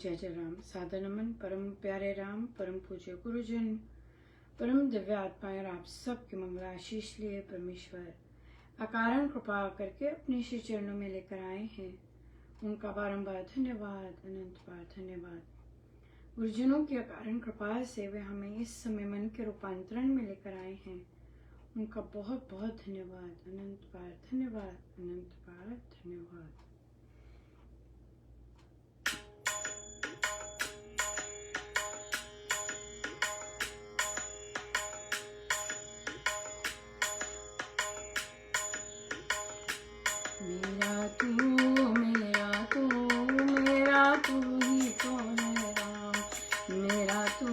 जय जय राम। सादर नमन परम प्यारे राम, परम पूज्य गुरुजन, परम दिव्य आत्माएं और आप सबके मंगल आशीष लिए परमेश्वर अकारण कृपा करके अपने श्री चरणों में लेकर आए हैं। उनका बारंबार धन्यवाद, अनंत बार धन्यवाद। गुरुजनों की अकारण कृपा से वे हमें इस समय मन के रूपांतरण में लेकर आए हैं। उनका बहुत बहुत धन्यवाद, अनंत बार धन्यवाद, अनंत बार धन्यवाद। मेरा तू मेरा तू मेरा तू ही तो है राम। मेरा तू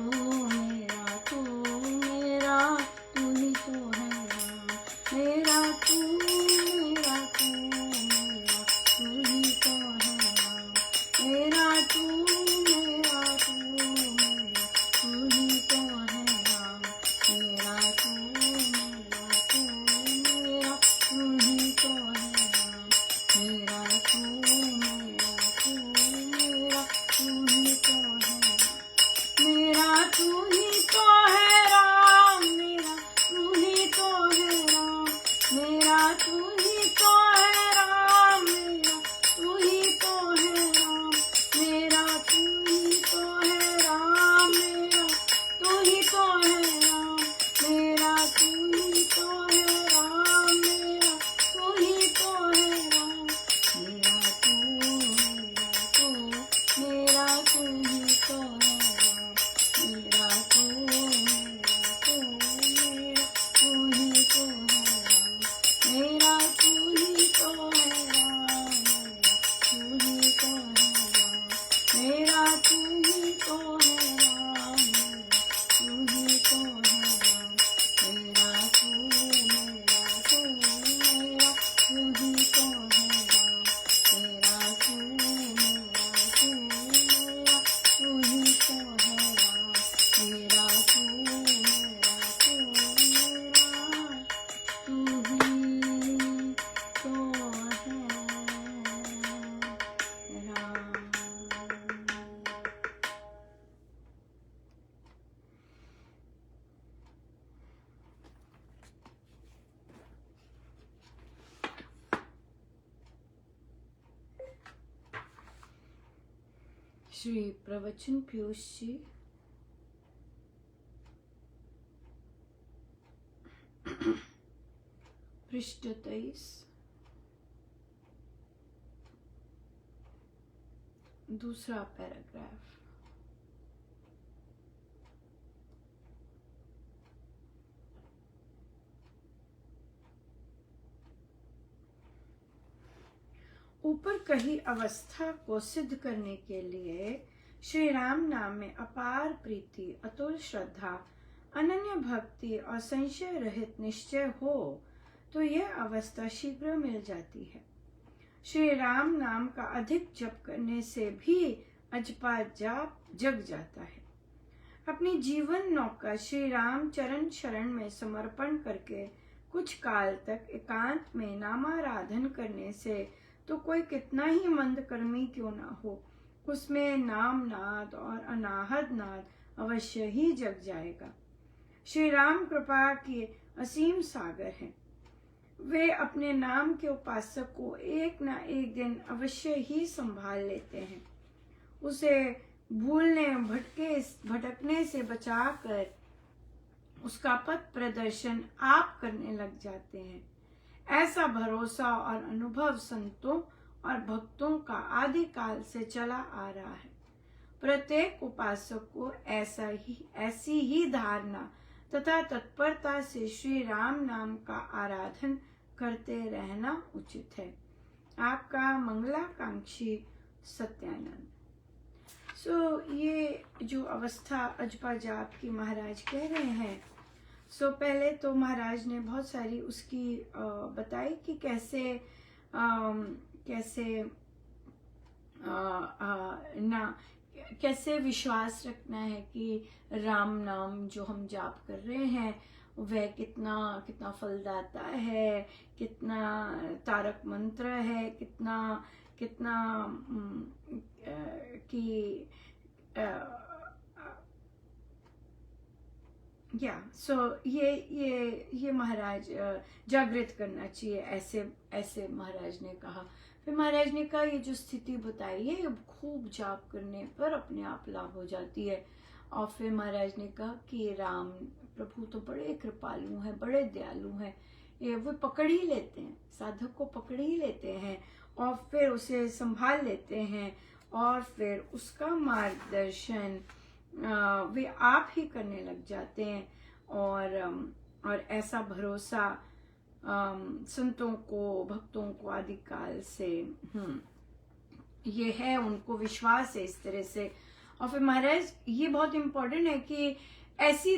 मेरा तू मेरा तू ही तो है राम। मेरा तू मेरा तू मेरा तू ही तो है राम। मेरा तू मेरा तू मेरा तू ही तो है राम। मेरा तू मेरा तू मेरा तू ही तो है राम। मेरा तू मेरा तू मेरा तू ही तो है राम। मेरा तू ही तो है राम। मेरा तू ही तो है राम। मेरा तू ही तो है राम। मेरा तू ही तो है राम। मेरा तू ही तो है राम। मेरा तू ही तो है राम। मेरा तू ही तो है राम। मेरा तू ही तो है राम। मेरा तू मेरा तू ही तो है राम। मेरा तू मेरा तू ही तो है राम। मेरा तू ही तो है राम। मेरा तू ही तो है राम। मेरा तू ही तो है राम। मेरा तू मेरा तू मेरा तू ही तो है राम। मेरा तू मेरा तू मेरा तू ही तो है राम। मेरा तू मेरा तू मेरा तू ही तो है राम। श्री प्रवचन पीयूष जी पृष्ठ 23, दूसरा पैराग्राफ। ऊपर कही अवस्था को सिद्ध करने के लिए श्री राम नाम में अपार प्रीति, अतुल श्रद्धा, अनन्य भक्ति और संशय रहित निश्चय हो तो यह अवस्था शीघ्र मिल जाती है। श्री राम नाम का अधिक जप करने से भी अजपा जाप जग जाता है। अपनी जीवन नौका श्री राम चरण शरण में समर्पण करके कुछ काल तक एकांत में नामाराधन करने से तो कोई कितना ही मंदकर्मी क्यों ना हो, उसमें नाम नाद और अनाहद नाद अवश्य ही जग जाएगा। श्री राम कृपा के असीम सागर हैं। वे अपने नाम के उपासक को एक ना एक दिन अवश्य ही संभाल लेते हैं। उसे भूलने भटकने से बचाकर उसका पथ प्रदर्शन आप करने लग जाते हैं। ऐसा भरोसा और अनुभव संतों और भक्तों का आदि काल से चला आ रहा है। प्रत्येक उपासक को ऐसी ही धारणा तथा तत्परता से श्री राम नाम का आराधन करते रहना उचित है। आपका मंगलाकांक्षी सत्यानंद। ये जो अवस्था अजपा जाप की महाराज कह रहे हैं, पहले तो महाराज ने बहुत सारी उसकी बताई कि कैसे विश्वास रखना है कि राम नाम जो हम जाप कर रहे हैं वह कितना फलदाता है, कितना तारक मंत्र है, कितना कि या सो ये महाराज जागृत करना चाहिए, ऐसे ऐसे महाराज ने कहा। फिर महाराज ने कहा ये जो स्थिति बताई है ये खूब जाप करने पर अपने आप लाभ हो जाती है। और फिर महाराज ने कहा कि राम प्रभु तो बड़े कृपालु हैं, बड़े दयालु हैं, ये वो पकड़ ही लेते हैं, साधक को पकड़ ही लेते हैं और फिर उसे संभाल लेते हैं और फिर उसका मार्गदर्शन वे आप ही करने लग जाते हैं। और ऐसा भरोसा संतों को, भक्तों को आदिकाल से ये है, उनको विश्वास है इस तरह से। और फिर महाराज ये बहुत इम्पोर्टेंट है कि ऐसी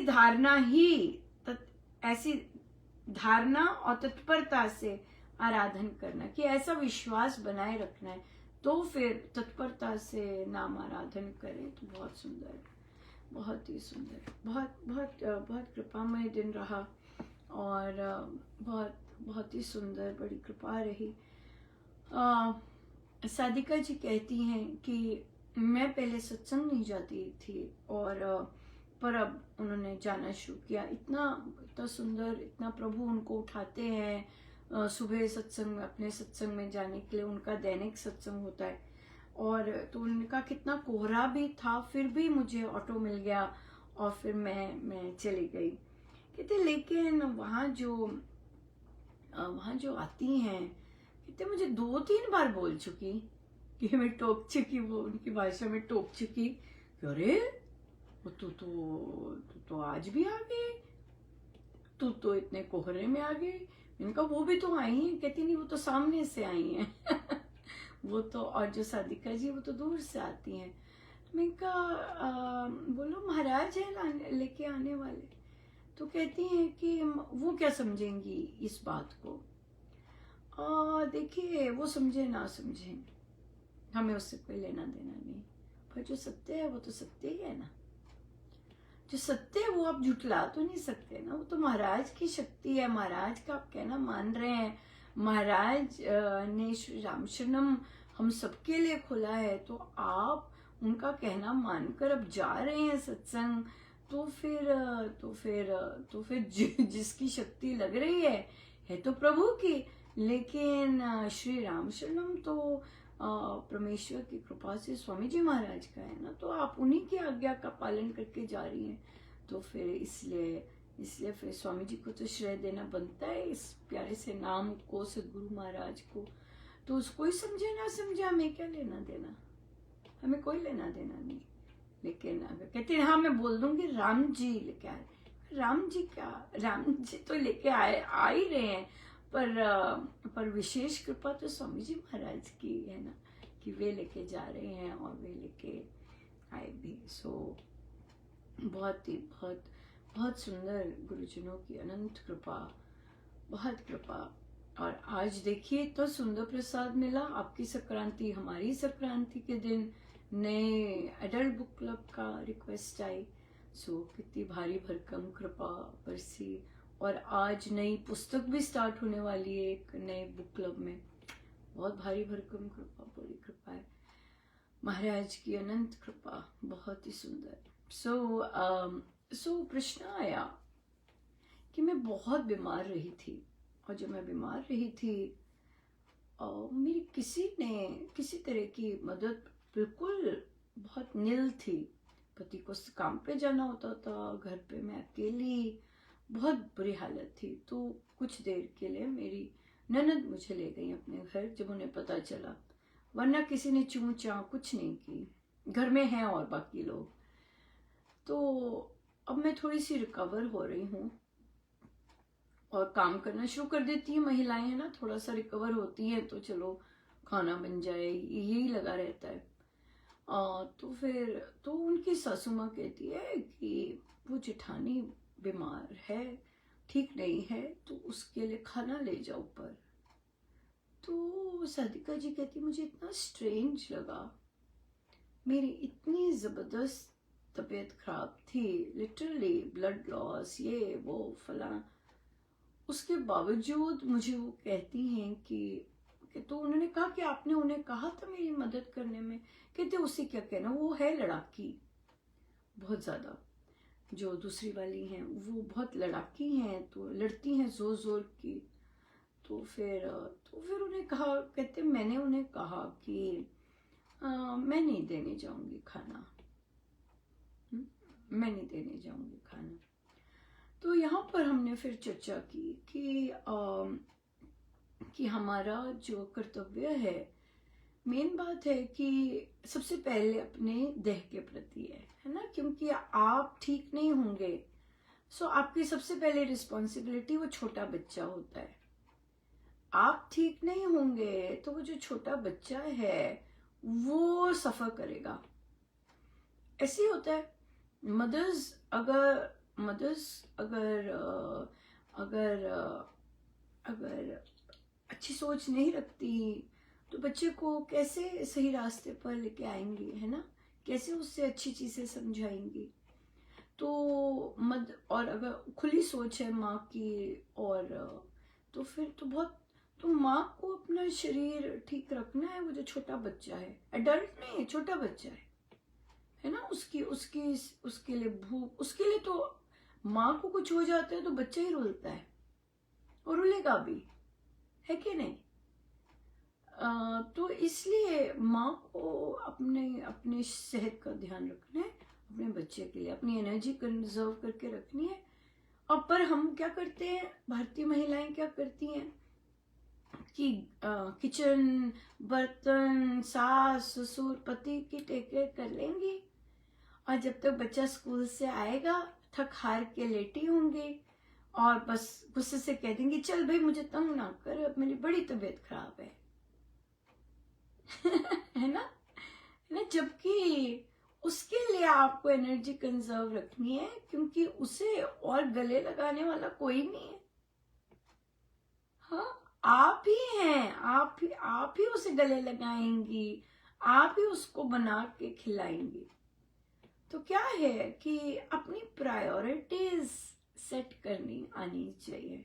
धारणा और तत्परता से आराधन करना, कि ऐसा विश्वास बनाए रखना है, तो फिर तत्परता से नाम आराधन करें तो बहुत सुंदर, बहुत ही सुंदर, बहुत बहुत बहुत कृपामय दिन रहा और बहुत बहुत ही सुंदर, बड़ी कृपा रही। साधिका जी कहती हैं कि मैं पहले सत्संग नहीं जाती थी और पर अब उन्होंने जाना शुरू किया। इतना सुंदर, इतना प्रभु उनको उठाते हैं सुबह सत्संग में, अपने सत्संग में जाने के लिए। उनका दैनिक सत्संग होता है और तो उनका कितना कोहरा भी था, फिर भी मुझे ऑटो मिल गया और फिर मैं चली गई। कहते लेकिन वहाँ जो आती हैं, कहते मुझे 2-3 बार बोल चुकी कि मैं टोक चुकी, वो उनकी भाषा में टोक चुकी, अरे तू तो आज भी आ गई, तू तो इतने कोहरे में आ गई। मैंने कहा वो भी तो आई है। कहती नहीं, वो तो सामने से आई हैं वो तो, और जो साधिका जी वो तो दूर से आती हैं। मैंने कहा बोलो महाराज है लेके आने वाले। तो कहती हैं कि वो क्या समझेंगी इस बात को। देखिए वो समझे ना समझे, हमें उससे कोई लेना देना नहीं, पर जो सत्य है वो तो सत्य ही है ना। जो सत्य है वो आप झुटला तो नहीं सकते ना, वो तो महाराज की शक्ति है। महाराज का आप कहना मान रहे हैं, महाराज ने श्री राम शरणम हम सबके लिए खुला है, तो आप उनका कहना मानकर अब जा रहे हैं सत्संग, तो फिर जिसकी शक्ति लग रही है तो प्रभु की, लेकिन श्री राम शरणम तो परमेश्वर की कृपा से स्वामी जी महाराज का है ना, तो आप उन्हीं की आज्ञा का पालन करके जा रही हैं। तो फिर इसलिए फिर स्वामी जी को तो श्रेय देना बनता है इस प्यारे से नाम को, सदगुरु महाराज को। तो उसको ही समझे ना समझे, हमें क्या लेना देना, हमें कोई लेना देना नहीं। लेकिन अगर कहते हैं हाँ मैं बोल दूंगी राम जी लेके आए, राम जी क्या, राम जी तो लेके आ ही रहे हैं, पर विशेष कृपा तो स्वामी जी महाराज की है ना, कि वे लेके जा रहे हैं और वे लेके आए भी। सो बहुत ही बहुत सुंदर गुरुजनों की अनंत कृपा, बहुत कृपा। और आज देखिए तो सुंदर प्रसाद मिला, आपकी संक्रांति हमारी संक्रांति के दिन नए एडल्ट बुक क्लब का रिक्वेस्ट आई। सो कितनी भारी भरकम कृपा बरसी, और आज नई पुस्तक भी स्टार्ट होने वाली है एक नए बुक क्लब में। बहुत भारी भरकम कृपा, बड़ी कृपा है महाराज की, अनंत कृपा, बहुत ही सुंदर। सो प्रश्न आया कि मैं बहुत बीमार रही थी, और जब मैं बीमार रही थी मेरी किसी तरह की मदद बिल्कुल बहुत नील थी। पति को काम पे जाना होता था, घर पे मैं अकेली, बहुत बुरी हालत थी। तो कुछ देर के लिए मेरी ननद मुझे ले गई अपने घर, जब उन्हें पता चला, वरना किसी ने चूं चां कुछ नहीं की, घर में हैं और बाकी लोग। तो अब मैं थोड़ी सी रिकवर हो रही हूँ और काम करना शुरू कर देती है, महिलाएं हैं ना, थोड़ा सा रिकवर होती हैं तो चलो खाना बन जाए, यही लगा रहता है। तो उनकी सासू माँ कहती है कि वो जेठानी बीमार है, ठीक नहीं है, तो उसके लिए खाना ले जाओ ऊपर। तो साधिका जी कहती मुझे इतना स्ट्रेंज लगा, मेरी इतनी जबरदस्त तबीयत खराब थी, लिटरली ब्लड लॉस, ये वो फलाना, उसके बावजूद मुझे वो कहती हैं कि तो उन्होंने कहा कि आपने उन्हें कहा था मेरी मदद करने में। कहते उसे क्या कहना, वो है लड़ाकी बहुत ज़्यादा। जो दूसरी वाली हैं वो बहुत लड़ाकी हैं, तो लड़ती हैं जोर जोर की। तो फिर उन्हें कहा, कहते मैंने उन्हें कहा कि मैं नहीं देने जाऊंगी खाना, मैं नहीं देने जाऊंगी खाना। तो यहाँ पर हमने फिर चर्चा की कि हमारा जो कर्तव्य है, मेन बात है कि सबसे पहले अपने देह के प्रति है ना, क्योंकि आप ठीक नहीं होंगे सो आपकी सबसे पहले रिस्पॉन्सिबिलिटी वो छोटा बच्चा होता है। आप ठीक नहीं होंगे तो वो जो छोटा बच्चा है वो सफर करेगा। ऐसे ही होता है। मदर्स अगर अगर अच्छी सोच नहीं रखती तो बच्चे को कैसे सही रास्ते पर लेके आएंगी, है ना, कैसे उससे अच्छी चीजें समझाएंगी। तो और अगर खुली सोच है माँ की, और तो फिर तो माँ को अपना शरीर ठीक रखना है। वो जो छोटा बच्चा है, एडल्ट नहीं है, छोटा बच्चा है ना, उसके लिए भूख, उसके लिए तो माँ को कुछ हो जाता है तो बच्चा ही रुलता है और रुलेगा भी, है कि नहीं। तो इसलिए माँ को अपने सेहत का ध्यान रखना है, अपने बच्चे के लिए अपनी एनर्जी कंजर्व करके रखनी है। और पर हम क्या करते हैं, भारतीय महिलाएं क्या करती हैं कि किचन, बर्तन, सास ससुर, पति की टेक केयर कर लेंगी, और जब तक बच्चा स्कूल से आएगा थक हार के लेटी होंगी और बस गुस्से से कह देंगी, चल भाई मुझे तंग ना कर, अब मेरी बड़ी तबीयत खराब है। है ना, जबकि उसके लिए आपको एनर्जी कंजर्व रखनी है, क्योंकि उसे और गले लगाने वाला कोई नहीं है। हाँ, आप ही हैं, आप ही उसे गले लगाएंगी, आप ही उसको बना के खिलाएंगी। तो क्या है कि अपनी प्रायोरिटीज सेट करनी आनी चाहिए,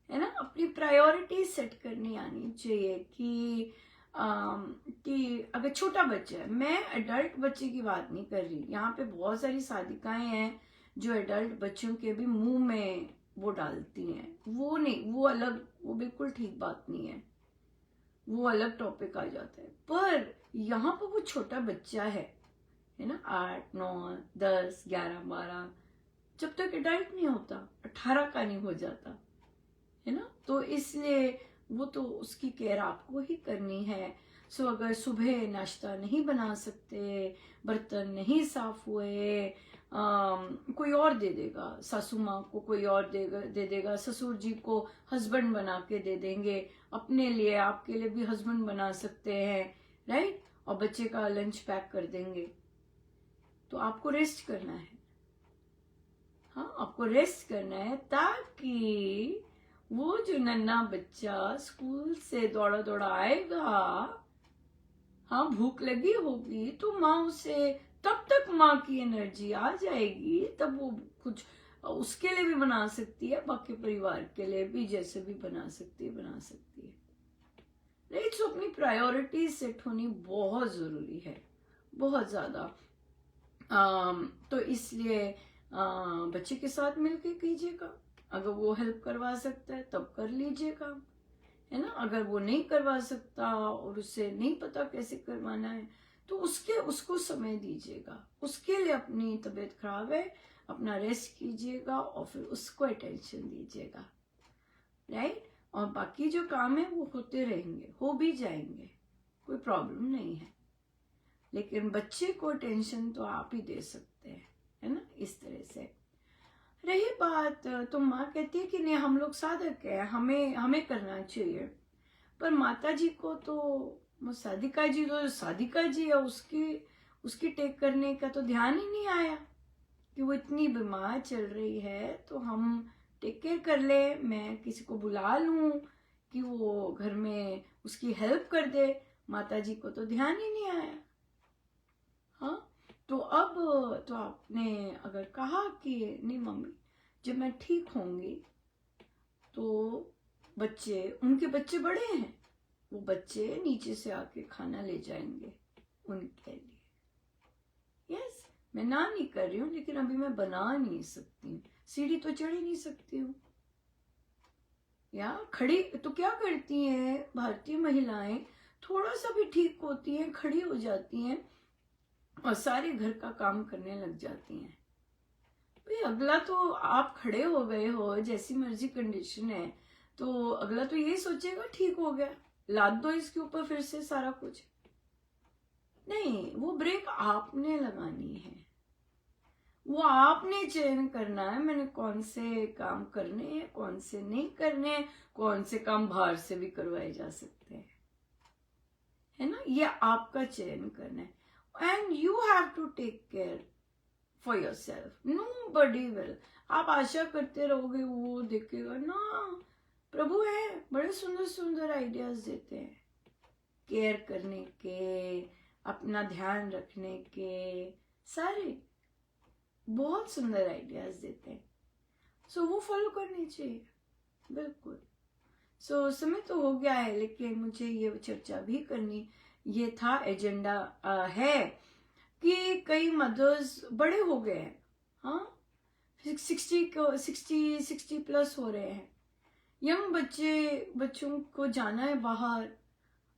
है ना, अपनी प्रायोरिटीज सेट करनी आनी चाहिए कि अगर छोटा बच्चा है, मैं एडल्ट बच्चे की बात नहीं कर रही, यहाँ पे बहुत सारी साधिकाएं हैं जो एडल्ट बच्चों के भी मुंह में वो डालती हैं, वो नहीं, वो अलग, वो बिल्कुल ठीक बात नहीं है, वो अलग टॉपिक आ जाता है। पर यहाँ पर वो छोटा बच्चा है ना, 8, 9, 10, 11, 12, जब तक एडल्ट नहीं होता, 18 का नहीं हो जाता, है ना, तो इसलिए वो तो उसकी केयर आपको ही करनी है। सो अगर सुबह नाश्ता नहीं बना सकते, बर्तन नहीं साफ हुए, कोई और दे देगा, सासू माँ को कोई और दे देगा, ससुर जी को हस्बैंड बना के दे देंगे, अपने लिए आपके लिए भी हस्बैंड बना सकते हैं, राइट, और बच्चे का लंच पैक कर देंगे। तो आपको रेस्ट करना है, हाँ, आपको रेस्ट करना है, ताकि वो जो नन्हा बच्चा स्कूल से दौड़ा दौड़ा आएगा, हाँ, भूख लगी होगी तो माँ उसे, तब तक माँ की एनर्जी आ जाएगी, तब वो कुछ उसके लिए भी बना सकती है, बाकी परिवार के लिए भी जैसे भी बना सकती है राइट। सो अपनी प्रायोरिटीज सेट होनी बहुत जरूरी है, बहुत ज्यादा। तो इसलिए बच्चे के साथ मिलके कीजिएगा, अगर वो हेल्प करवा सकता है तब कर लीजिएगा, है ना, अगर वो नहीं करवा सकता और उसे नहीं पता कैसे करवाना है तो उसको समय दीजिएगा, उसके लिए अपनी तबीयत खराब है, अपना रेस्ट कीजिएगा और फिर उसको अटेंशन दीजिएगा, राइट। और बाकी जो काम है वो होते रहेंगे, हो भी जाएंगे, कोई प्रॉब्लम नहीं है, लेकिन बच्चे को टेंशन तो आप ही दे सकते हैं, है ना, इस तरह से। रही बात, तो माँ कहती है कि नहीं, हम लोग साधक है, हमें करना चाहिए, पर माता जी को तो, साधिका जी तो साधिका जी है, उसकी टेक करने का तो ध्यान ही नहीं आया कि वो इतनी बीमार चल रही है, तो हम टेक केयर कर ले, मैं किसी को बुला लूं कि वो घर में उसकी हेल्प कर दे, माता जी को तो ध्यान ही नहीं आया। हाँ, तो अब तो आपने अगर कहा कि नहीं मम्मी, जब मैं ठीक होंगी तो उनके बच्चे बड़े हैं, वो बच्चे नीचे से आके खाना ले जाएंगे उनके लिए। यस, मैं ना नहीं कर रही हूँ, लेकिन अभी मैं बना नहीं सकती हूँ, सीढ़ी तो चढ़ ही नहीं सकती हूँ। या खड़ी तो क्या करती हैं भारतीय महिलाएं, थोड़ा सा भी ठीक होती हैं, खड़ी हो जाती हैं और सारे घर का काम करने लग जाती हैं। भाई अगला तो आप खड़े हो गए हो, जैसी मर्जी कंडीशन है, तो अगला तो यही सोचेगा ठीक हो गया, लाद दो इसके ऊपर फिर से सारा कुछ। नहीं, वो ब्रेक आपने लगानी है, वो आपने चयन करना है मैंने कौन से काम करने हैं, कौन से नहीं करने हैं, कौन से काम बाहर से भी करवाए जा सकते हैं, है ना। ये आपका चयन करना है and you have to take care for your self, nobody will. आप आशा करते रहोगे वो देखेगा ना, प्रभु है बड़े सुंदर सुंदर आइडियाज देते हैं केयर करने के, अपना ध्यान रखने के, सारे बहुत सुंदर आइडियाज देते हैं। सो वो फॉलो करनी चाहिए, बिल्कुल। सो समय तो हो गया है, लेकिन मुझे ये चर्चा भी करनी, ये था एजेंडा है कि कई मदर्स बड़े हो गए हैं, हाँ 60 प्लस हो रहे हैं, यंग बच्चों को जाना है बाहर,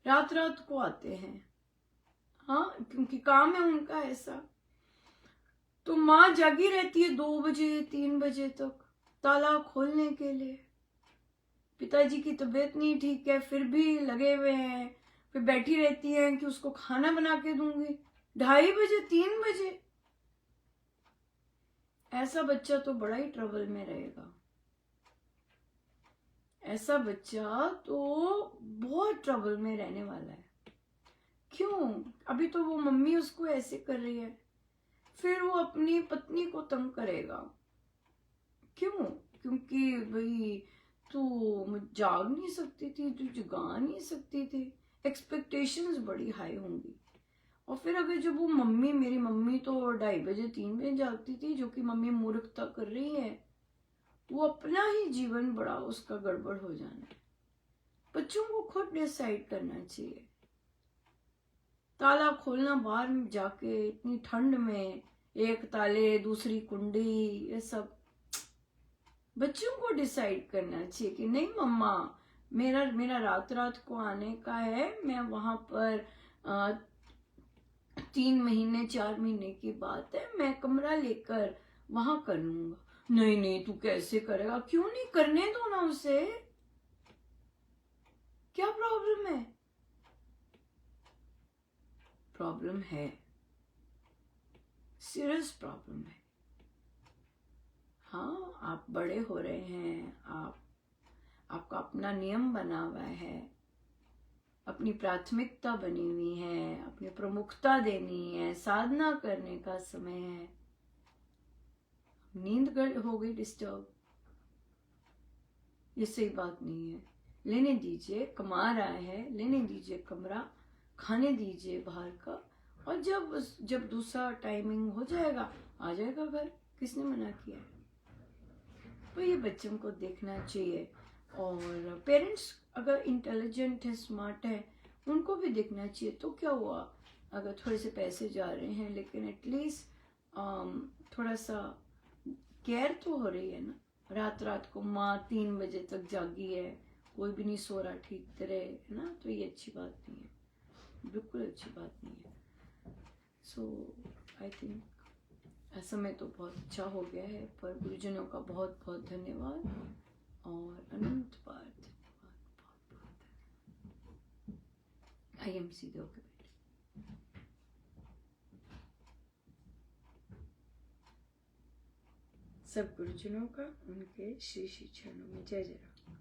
रात रात को आते हैं, हाँ क्योंकि काम है उनका ऐसा। तो माँ जागी रहती है 2 बजे 3 बजे तक ताला खोलने के लिए, पिताजी की तबीयत नहीं ठीक है फिर भी लगे हुए हैं, फिर बैठी रहती है कि उसको खाना बना के दूंगी 2:30 बजे 3 बजे। ऐसा बच्चा तो बड़ा ही ट्रबल में रहेगा, ऐसा बच्चा तो बहुत ट्रबल में रहने वाला है। क्यों? अभी तो वो मम्मी उसको ऐसे कर रही है, फिर वो अपनी पत्नी को तंग करेगा। क्यों? क्योंकि भाई तू जाग नहीं सकती थी, तू जगा नहीं सकती थी, एक्सपेक्टेशंस बड़ी हाई होंगी। और फिर अगर जब वो मम्मी, मेरी मम्मी तो 2:30 बजे 3 बजे जागती थी, जो कि मम्मी मूर्खता कर रही है, वो अपना ही जीवन बड़ा उसका गड़बड़ हो जाना है। बच्चों को खुद डिसाइड करना चाहिए। ताला खोलना बाहर में जाके इतनी ठंड में, एक ताले दूसरी कुंडी, ये सब बच्चों को डिसाइड करना चाहिए कि नहीं मम्मा, मेरा रात रात को आने का है, मैं वहां पर 3 महीने 4 महीने की बात है, मैं कमरा लेकर वहां कर लूंगा। नहीं नहीं तू कैसे करेगा? क्यों नहीं, करने दो ना उसे, क्या प्रॉब्लम है? प्रॉब्लम है, सीरियस प्रॉब्लम है। हाँ आप बड़े हो रहे हैं, आपका अपना नियम बना हुआ है, अपनी प्राथमिकता बनी हुई है, अपनी प्रमुखता देनी है, साधना करने का समय है। नींद हो गई डिस्टर्ब, ये सही बात नहीं है। लेने दीजिए, कमा रहा है, लेने दीजिए कमरा, खाने दीजिए बाहर का, और जब दूसरा टाइमिंग हो जाएगा आ जाएगा घर, किसने मना किया है? तो ये बच्चों को देखना चाहिए। और पेरेंट्स अगर इंटेलिजेंट है, स्मार्ट है, उनको भी देखना चाहिए। तो क्या हुआ अगर थोड़े से पैसे जा रहे हैं, लेकिन एटलीस्ट थोड़ा सा केयर तो हो रही है ना। रात रात को माँ 3 बजे तक जागी है, कोई भी नहीं सो रहा ठीक तरह, है ना, तो ये अच्छी बात नहीं है, बिल्कुल अच्छी बात नहीं है। सो आई थिंक समय तो बहुत अच्छा हो गया है, पर गुरुजनों का बहुत बहुत धन्यवाद और अनंत बार धन्यवाद, आई एम सीधे होके बैठे। सब गुरुजनों का उनके श्री श्री चरणों में जय जय राम।